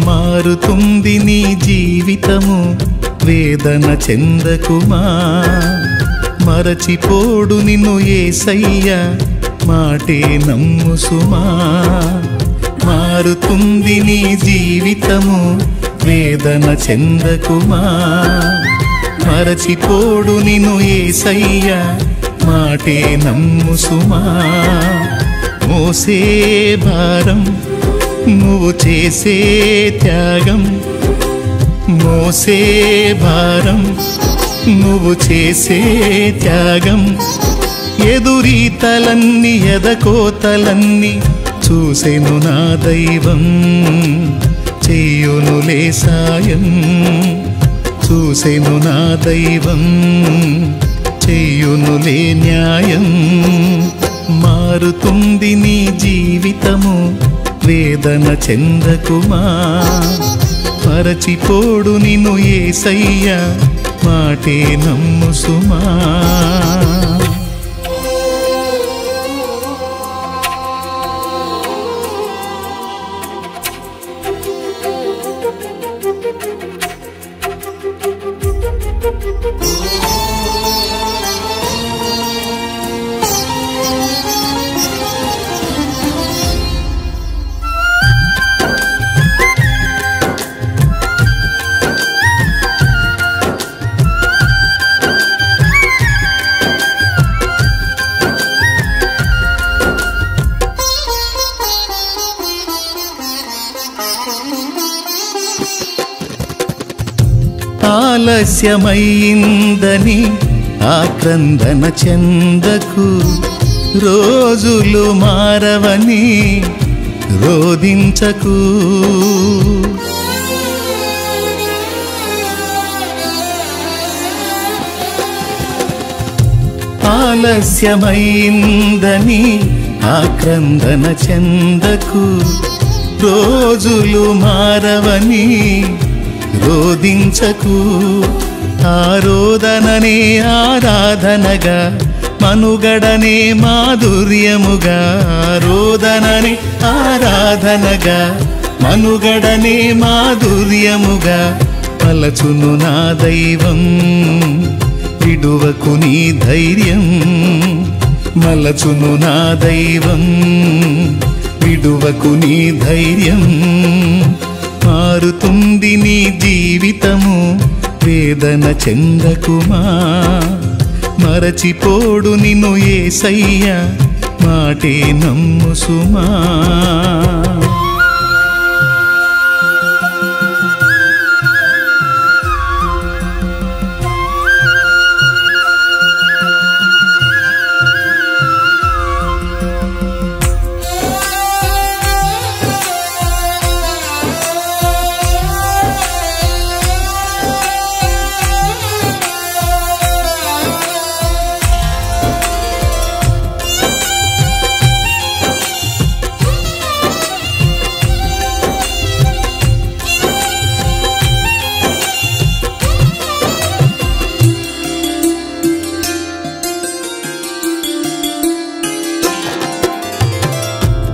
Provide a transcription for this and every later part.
మారుతుంది నీ జీవితము వేదన చెందకుమా మరచిపోడు నిన్ను యేసయ్య మాటే నమ్ము సుమా మారుతుంది నీ జీవితము వేదన చెందకుమా మరచిపోడు నిన్ను యేసయ్య మాటే నమ్ము సుమా మోసే భారం నువ్వు చేసే త్యాగం మోసే భారం నువ్వు చేసే త్యాగం ఎదురీతలన్నీ ఎదకోతలన్నీ చూసెను నా దైవం చెయ్యునులే సాయం చూసెను నా దైవం చెయ్యునులే న్యాయం మారుతుంది నీ జీవితము వేదన చెందకుమా మరచిపోడు నిన్ను యేసయ్య మాటే నమ్ము సుమా ఆలస్యమైందని ఆక్రందన చెందకు రోజులు మారవని రోదించకు ఆలస్యమైందని ఆక్రందన చెందకు రోజులు మారవని రోదించకు ఆరోదననే ఆరాధనగా మనుగడనే మాధుర్యముగా ఆరోదననే ఆరాధనగా మనుగడనే మాధుర్యముగా పలచును నా దైవం విడువకు నీ ధైర్యం మలచును నా దైవం విడువకు నీ ధైర్యం మారుతుంది నీ జీవితము వేదన చెందకుమా మరచిపోడు నిన్ను యేసయ్య మాటే నమ్ము సుమా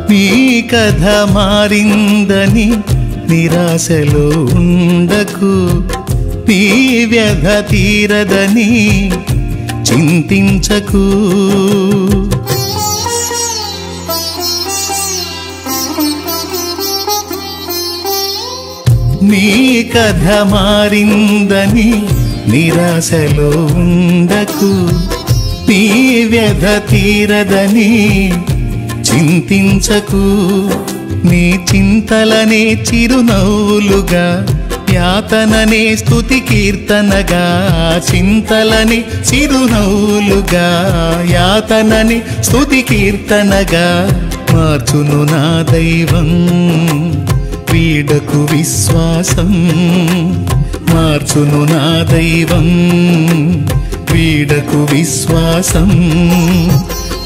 నీ కథ మారిందని నిరాశలో ఉండకు నీ వ్యధ తీరదని చింతించకు నీ కథ మారిందని నిరాశలో ఉండకు నీ వ్యధ తీరదని చింతించకు నీ చింతలనే చిరునవ్వులుగా యాతననే స్తుతి కీర్తనగా చింతలని చిరునవ్వులుగా యాతనని స్తుతి కీర్తనగా మార్చును నా దైవం వీడకు విశ్వాసం మార్చును నా దైవం వీడకు విశ్వాసం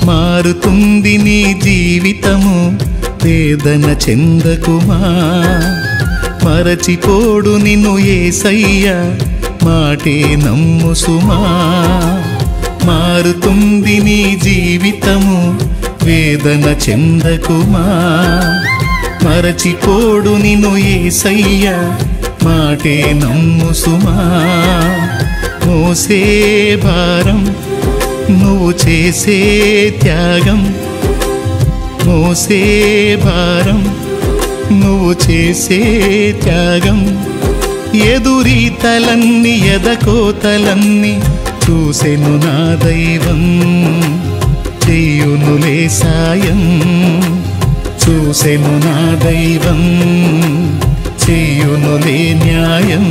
మారుతుంది నీ జీవితము వేదన చెందకుమా మరచిపోడు నిన్ను యేసయ్య మాటే నమ్ము సుమా మారుతుంది నీ జీవితము వేదన చెందకుమా మరచిపోడు నిన్ను యేసయ్య మాటే నమ్ము సుమా మోసే భారం నువ్వు చేసే త్యాగం మోసే భారం నువ్వు చేసే త్యాగం ఎదురీతలన్నీ ఎదకోతలన్నీ చూసెను నా దైవం చెయ్యునులే సాయం చూసెను నా దైవం చెయ్యునులే న్యాయం